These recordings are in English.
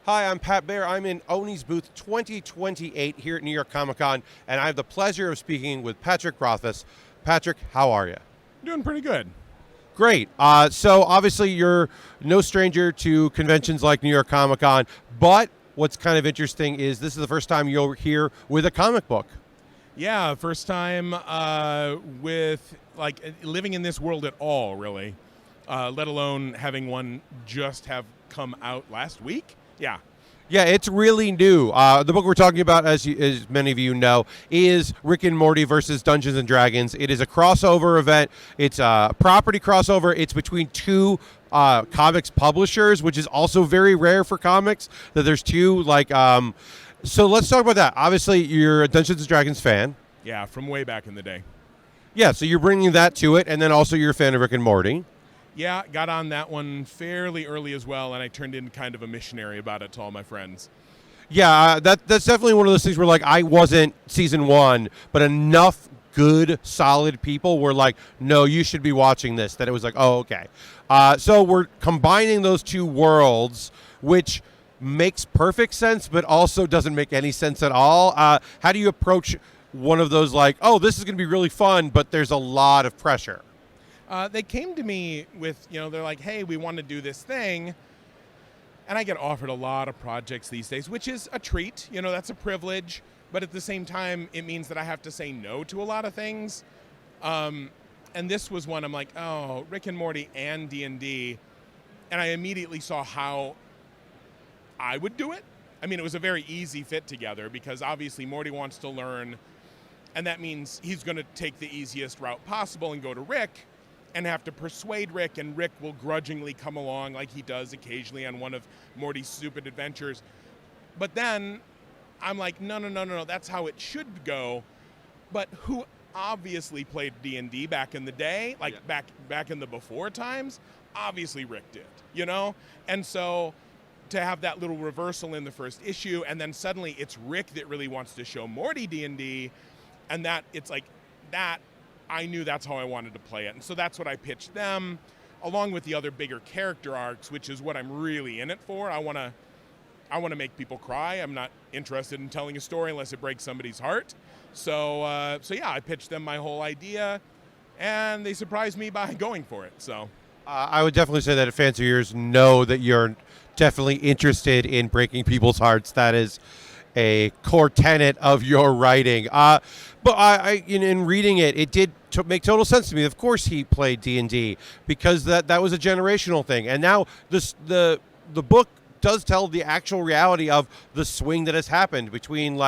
Hi, I'm Pat Baer. I'm in Oni's booth 2028 here at New York Comic Con, and I have the pleasure of speaking with Patrick Rothfuss. Patrick, how are you? Doing pretty good. Great. So obviously you're no stranger to conventions like New York Comic Con, but what's kind of interesting is this is the first time you're here with a comic book. Yeah, first time with living in this world at all, really. Let alone having one just have come out last week. Yeah. Yeah, it's really new. The book we're talking about, as many of you know, is Rick and Morty versus Dungeons and Dragons. It is a crossover event. It's a property crossover. It's between two comics publishers, which is also very rare for comics, that there's two. So let's talk about that. Obviously, you're a Dungeons and Dragons fan. Yeah, from way back in the day. Yeah, so you're bringing that to it, and then also you're a fan of Rick and Morty. Yeah, got on that one fairly early as well, and I turned in kind of a missionary about it to all my friends. Yeah, that's definitely one of those things where, I wasn't season one, but enough good, solid people were like, no, you should be watching this, that it was like, oh, okay. So we're combining those two worlds, which makes perfect sense, but also doesn't make any sense at all. How do you approach one of those, this is going to be really fun, but there's a lot of pressure? They came to me with, they're like, hey, we want to do this thing. And I get offered a lot of projects these days, which is a treat. That's a privilege. But at the same time, it means that I have to say no to a lot of things. And this was one I'm like, oh, Rick and Morty and D&D. And I immediately saw how I would do it. I mean, it was a very easy fit together because obviously Morty wants to learn. And that means he's going to take the easiest route possible and go to Rick and have to persuade Rick, and Rick will grudgingly come along like he does occasionally on one of Morty's stupid adventures. But then I'm like, no, that's how it should go. But who obviously played D&D back in the day, back in the before times? Obviously Rick did, And so to have that little reversal in the first issue, and then suddenly it's Rick that really wants to show Morty D&D, and that it's like that, I knew that's how I wanted to play it. And so that's what I pitched them, along with the other bigger character arcs, which is what I'm really in it for. I want to make people cry. I'm not interested in telling a story unless it breaks somebody's heart. So yeah, I pitched them my whole idea, and they surprised me by going for it. So I would definitely say that fans of yours know that you're definitely interested in breaking people's hearts. That is a core tenet of your writing. But I in reading it, it did make total sense to me. Of course he played D&D because that was a generational thing. And now the book does tell the actual reality of the swing that has happened between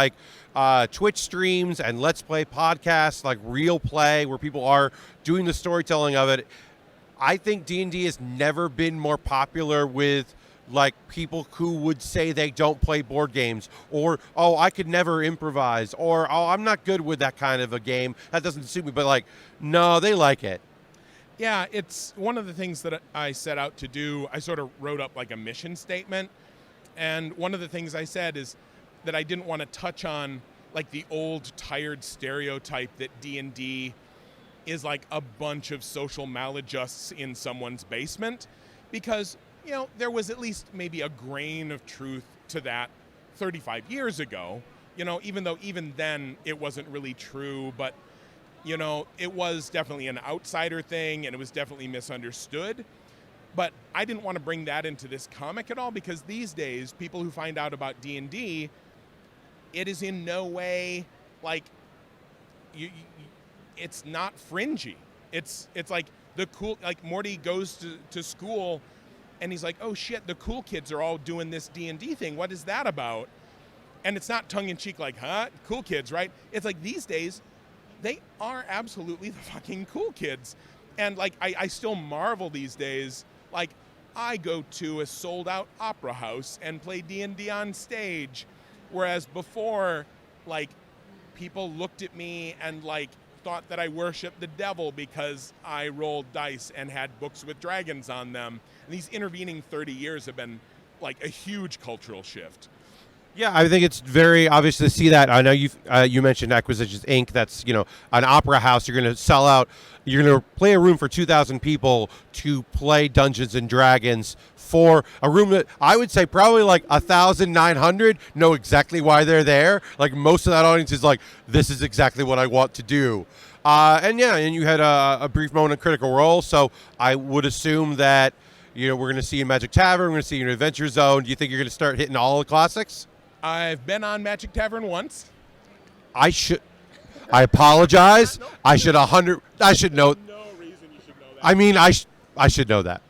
Twitch streams and Let's Play podcasts, like real play where people are doing the storytelling of it. I think D&D has never been more popular with people who would say they don't play board games, or, oh, I could never improvise, or, oh, I'm not good with that kind of a game. That doesn't suit me. But no, they like it. Yeah, it's one of the things that I set out to do. I sort of wrote up a mission statement. And one of the things I said is that I didn't want to touch on the old tired stereotype that D&D is a bunch of social maladjusts in someone's basement, because there was at least maybe a grain of truth to that 35 years ago, even though even then it wasn't really true, but, it was definitely an outsider thing and it was definitely misunderstood. But I didn't want to bring that into this comic at all, because these days, people who find out about D&D, it is in no way it's not fringy. It's the cool, Morty goes to school and he's like, oh shit, the cool kids are all doing this D&D thing. What is that about? And it's not tongue-in-cheek huh? Cool kids, right? It's these days, they are absolutely the fucking cool kids. And I still marvel these days. I go to a sold-out opera house and play D&D on stage. Whereas before, people looked at me and thought that I worshiped the devil because I rolled dice and had books with dragons on them. And these intervening 30 years have been a huge cultural shift. Yeah, I think it's very obvious to see that. I know you mentioned Acquisitions Inc. That's an opera house. You're going to sell out. You're going to play a room for 2,000 people to play Dungeons and Dragons for a room that I would say probably like 1,900 know exactly why they're there. Like most of that audience is like, this is exactly what I want to do. And you had a brief moment of Critical Role. So I would assume that we're going to see you in Magic Tavern. We're going to see you in Adventure Zone. Do you think you're going to start hitting all the classics? I've been on Magic Tavern once. I apologize. I should know. No reason you should know that. I mean, I should know that.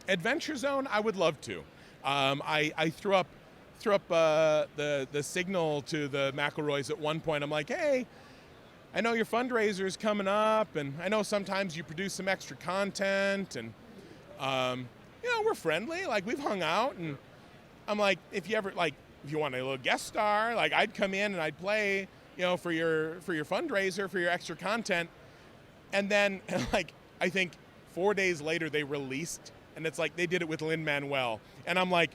Adventure Zone, I would love to. I threw up the signal to the McElroys at one point. I'm like, hey, I know your fundraiser's coming up, and I know sometimes you produce some extra content, and we're friendly. Like we've hung out, and I'm like, if you want a little guest star, like I'd come in and I'd play, for your fundraiser, for your extra content. And then like I think 4 days later they released, and it's like they did it with Lin-Manuel. And I'm like,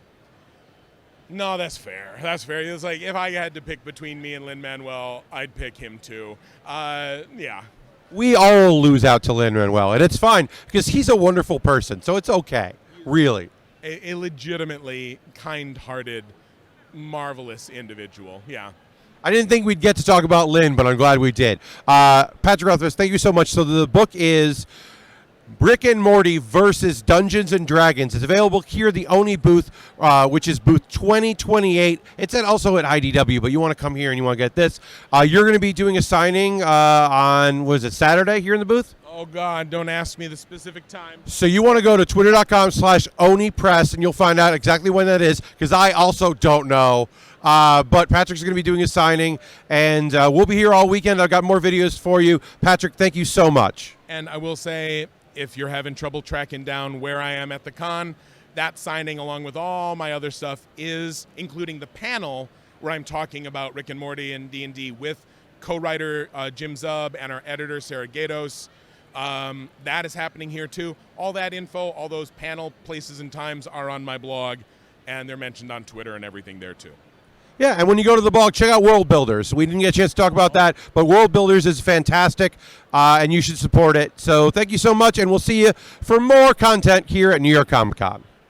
no, that's fair. That's fair. It was like if I had to pick between me and Lin-Manuel, I'd pick him too. Yeah. We all lose out to Lin-Manuel, and it's fine because he's a wonderful person, so it's okay. Really. A legitimately kind-hearted, marvelous individual. Yeah. I didn't think we'd get to talk about Lynn, but I'm glad we did. Patrick Rothfuss, thank you so much. So the book is Rick and Morty versus Dungeons and Dragons. It's available here at the Oni booth, which is booth 2028. It's also at IDW, but you want to come here and you want to get this. You're going to be doing a signing on, was it Saturday here in the booth? Oh, God, don't ask me the specific time. So you want to go to twitter.com/OniPress, and you'll find out exactly when that is, because I also don't know. But Patrick's going to be doing a signing, and we'll be here all weekend. I've got more videos for you. Patrick, thank you so much. And I will say, if you're having trouble tracking down where I am at the con, that signing, along with all my other stuff, is including the panel where I'm talking about Rick and Morty and D&D with co-writer Jim Zub and our editor, Sarah Gatos. That is happening here too. All that info, all those panel places and times are on my blog, and they're mentioned on Twitter and everything there too. Yeah, and when you go to the blog, check out World Builders. We didn't get a chance to talk about that, but World Builders is fantastic, and you should support it. So thank you so much, and we'll see you for more content here at New York Comic Con.